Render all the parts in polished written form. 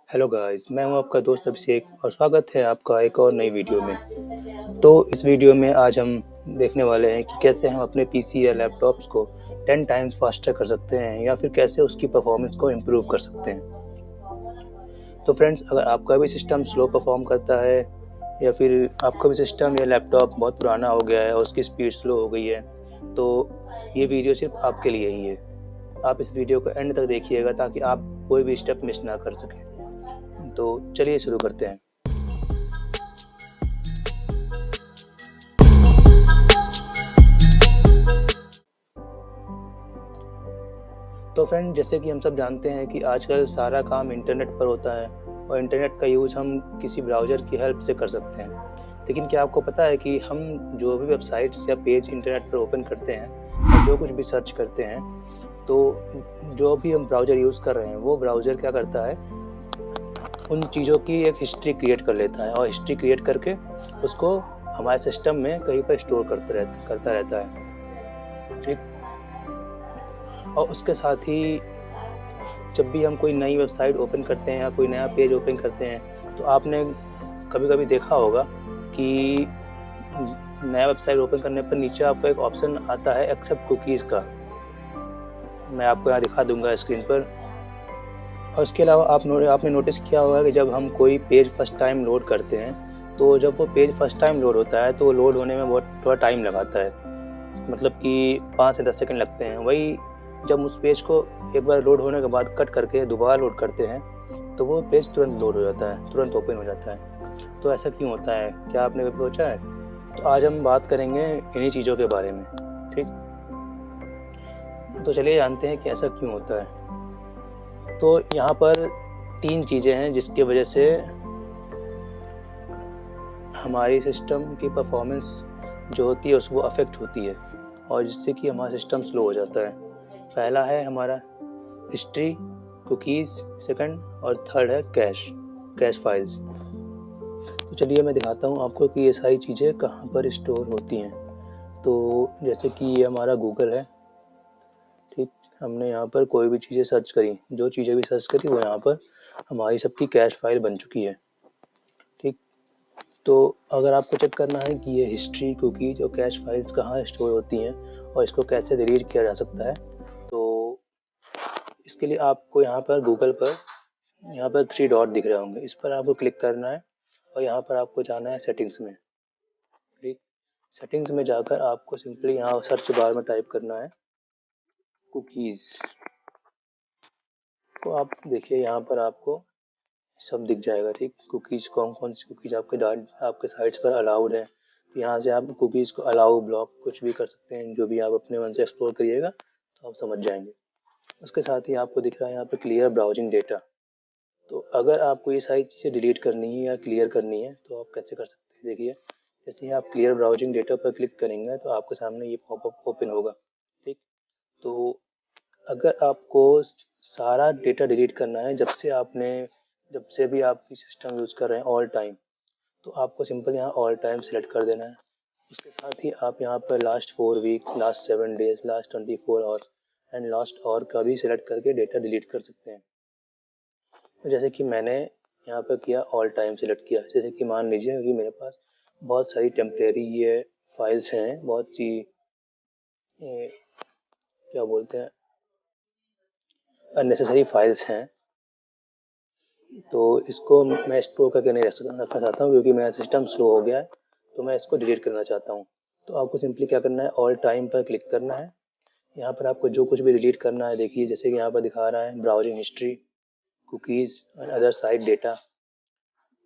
Hello guys, मैं हूं आपका दोस्त अभिषेक और स्वागत है आपका एक और नई वीडियो में। तो इस वीडियो में आज हम देखने वाले हैं कि कैसे हम अपने पीसी या लैपटॉप्स को 10 टाइम्स फास्टर कर सकते हैं या फिर कैसे उसकी परफॉर्मेंस को इम्प्रूव कर सकते हैं। तो फ्रेंड्स, अगर आपका भी सिस्टम स्लो परफॉर्म करता है या फिर आपका भी सिस्टम या लैपटॉप बहुत पुराना हो गया है और उसकी स्पीड स्लो हो गई है, तो ये वीडियो सिर्फ आपके लिए ही है। आप इस वीडियो को एंड तक देखिएगा ताकि आप कोई भी स्टेप मिस ना कर सकें। तो चलिए शुरू करते हैं। तो फ्रेंड, जैसे कि हम सब जानते हैं कि आजकल सारा काम इंटरनेट पर होता है और इंटरनेट का यूज़ हम किसी ब्राउज़र की हेल्प से कर सकते हैं। लेकिन क्या आपको पता है कि हम जो भी वेबसाइट्स या पेज इंटरनेट पर ओपन करते हैं और जो कुछ भी सर्च करते हैं, तो जो भी हम ब्राउज़र यूज़ कर रहे हैं वो ब्राउज़र क्या करता है, उन चीज़ों की एक हिस्ट्री क्रिएट कर लेता है और हिस्ट्री क्रिएट करके उसको हमारे सिस्टम में कहीं पर स्टोर करता रहता है। ठीक। और उसके साथ ही जब भी हम कोई नई वेबसाइट ओपन करते हैं या कोई नया पेज ओपन करते हैं, तो आपने कभी-कभी देखा होगा कि नया वेबसाइट ओपन करने पर नीचे आपको एक ऑप्शन आता है एक्सेप्ट कुकीज़ का। मैं आपको यहाँ दिखा दूँगा स्क्रीन पर। और उसके अलावा आपने नोटिस किया होगा कि जब हम कोई पेज फर्स्ट टाइम लोड करते हैं, तो जब वो पेज फर्स्ट टाइम लोड होता है, तो वो लोड होने में बहुत थोड़ा टाइम लगाता है। मतलब कि 5 से 10 सेकंड लगते हैं। वही जब उस पेज को एक बार लोड होने के बाद कट करके दोबारा लोड करते हैं, तो वो पेज तुरंत लोड हो जाता है, तुरंत ओपन हो जाता है। तो ऐसा क्यों होता है? क्या आपने कभी सोचा है? तो आज हम बात करेंगे इन्हीं चीज़ों के बारे में। ठीक? तो चलिए जानते हैं कि ऐसा क्यों होता है। तो यहाँ पर 3 चीज़ें हैं जिसकी वजह से हमारी सिस्टम की परफॉर्मेंस जो होती है वो अफ़ेक्ट होती है और जिससे कि हमारा सिस्टम स्लो हो जाता है। पहला है हमारा हिस्ट्री, कुकीज़ सेकंड, और थर्ड है कैश फाइल्स। तो चलिए मैं दिखाता हूँ आपको कि ये सारी चीज़ें कहाँ पर स्टोर होती हैं। तो जैसे कि ये हमारा गूगल है। ठीक। हमने यहाँ पर कोई भी चीज़ें सर्च करी, जो चीज़ें भी सर्च करी वो यहाँ पर हमारी सबकी कैश फाइल बन चुकी है। ठीक। तो अगर आपको चेक करना है कि ये हिस्ट्री, कुकीज और कैश फाइल्स कहाँ स्टोर होती हैं और इसको कैसे डिलीट किया जा सकता है, तो इसके लिए आपको यहाँ पर गूगल पर यहाँ पर 3 डॉट दिख रहे होंगे, इस पर आपको क्लिक करना है और यहाँ पर आपको जाना है सेटिंग्स में। ठीक। सेटिंग्स में जाकर आपको सिंपली यहाँ सर्च बार में टाइप करना है कुकीज़। तो आप देखिए यहाँ पर आपको सब दिख जाएगा। ठीक। कुकीज़ कौन कौन सी कुकीज़ आपके साइट्स पर अलाउड है, तो यहाँ से आप कुकीज़ को अलाउ ब्लॉक कुछ भी कर सकते हैं। जो भी आप अपने मन से एक्सप्लोर करिएगा तो आप समझ जाएंगे। उसके साथ ही आपको दिख रहा है यहाँ पे क्लियर ब्राउजिंग डेटा। तो अगर आपको ये सारी चीज़ें डिलीट करनी है या क्लियर करनी है तो आप कैसे कर सकते हैं, देखिए। जैसे ही आप क्लियर ब्राउजिंग डेटा पर क्लिक करेंगे तो आपके सामने ये पॉपअप ओपन होगा। ठीक। तो अगर आपको सारा डेटा डिलीट करना है जब से भी आप सिस्टम यूज़ कर रहे हैं ऑल टाइम, तो आपको सिंपल यहाँ ऑल टाइम सेलेक्ट कर देना है। उसके साथ ही आप यहाँ पर last 4 week, last 7 days, last 24 hours and last hour का भी सिलेक्ट करके डेटा डिलीट कर सकते हैं। तो जैसे कि मैंने यहाँ पर किया ऑल टाइम सेलेक्ट किया। जैसे कि मान लीजिए कि मेरे पास बहुत सारी टेम्परेरी ये फाइल्स हैं, बहुत सी क्या बोलते हैं, अननेसेसरी फाइल्स हैं। तो इसको मैं स्टोर करके नहीं रखना चाहता हूँ क्योंकि मेरा सिस्टम स्लो हो गया है, तो मैं इसको डिलीट करना चाहता हूँ। तो आपको सिंपली क्या करना है, ऑल टाइम पर क्लिक करना है। यहाँ पर आपको जो कुछ भी डिलीट करना है, देखिए जैसे कि यहाँ पर दिखा रहा है ब्राउजिंग हिस्ट्री, कुकीज़ और अदर साइट डेटा।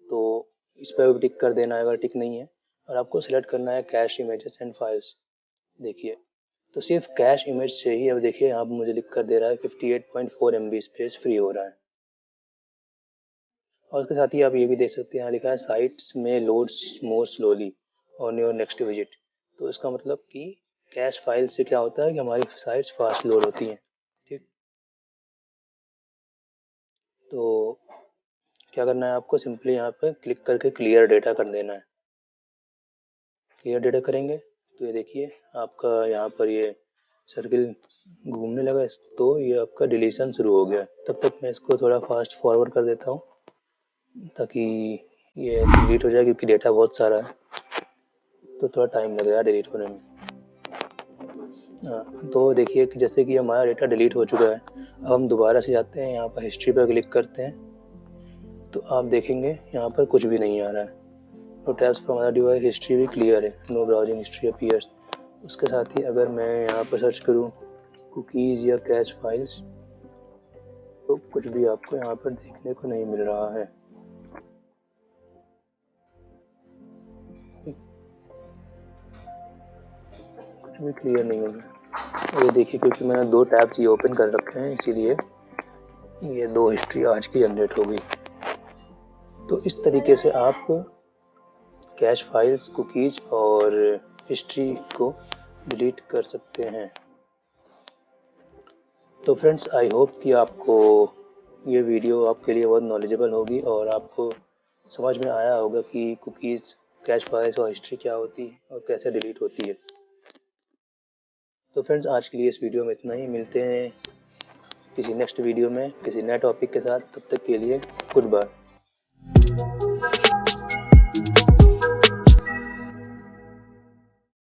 तो इस पर भी टिक कर देना है अगर टिक नहीं है। और आपको सिलेक्ट करना है कैश इमेजेस एंड फाइल्स। देखिए, तो सिर्फ कैश इमेज से ही अब देखिए यहाँ पर मुझे लिख कर दे रहा है 58.4 MB स्पेस फ्री हो रहा है। और उसके साथ ही आप ये भी देख सकते हैं, यहाँ लिखा है साइट्स में loads more slowly on your next visit. तो इसका मतलब कि कैश फाइल से क्या होता है कि हमारी साइट्स फास्ट लोड होती हैं। ठीक। तो क्या करना है, आपको सिंपली यहाँ पे क्लिक करके क्लियर डेटा कर देना है। क्लियर डेटा करेंगे तो ये देखिए आपका यहाँ पर ये सर्किल घूमने लगा। तो ये आपका डिलीशन शुरू हो गया। तब तक मैं इसको थोड़ा फास्ट फॉरवर्ड कर देता हूँ। ताकि ये डिलीट हो जाए, क्योंकि डेटा बहुत सारा है तो थोड़ा टाइम लगेगा डिलीट होने में। हाँ, तो देखिए कि जैसे कि हमारा डेटा डिलीट हो चुका है। अब हम दोबारा से जाते हैं, यहाँ पर हिस्ट्री पर क्लिक करते हैं, तो आप देखेंगे यहाँ पर कुछ भी नहीं आ रहा है। No tabs from other device, history भी क्लियर है, नो ब्राउजिंग हिस्ट्री अपीयर्स। उसके साथ ही अगर मैं यहाँ पर सर्च करूँ कुकीज़ या कैश फाइल्स, तो कुछ भी आपको यहाँ पर देखने को नहीं मिल रहा है। कुछ भी क्लियर नहीं होगा। ये देखिए, क्योंकि मैंने 2 टैब्स ये ओपन कर रखे हैं, इसीलिए ये 2 हिस्ट्री आज की जनरेट हो गई। तो इस तरीके से आप कैश फाइल्स, कुकीज और हिस्ट्री को डिलीट कर सकते हैं। तो फ्रेंड्स, आई होप कि आपको ये वीडियो आपके लिए बहुत नॉलेजेबल होगी और आपको समझ में आया होगा कि कुकीज़, कैश फाइल्स और हिस्ट्री क्या होती है और कैसे डिलीट होती है। तो फ्रेंड्स, आज के लिए इस वीडियो में इतना ही। मिलते हैं किसी नेक्स्ट वीडियो में किसी नए टॉपिक के साथ। तब तक के लिए गुड बाय।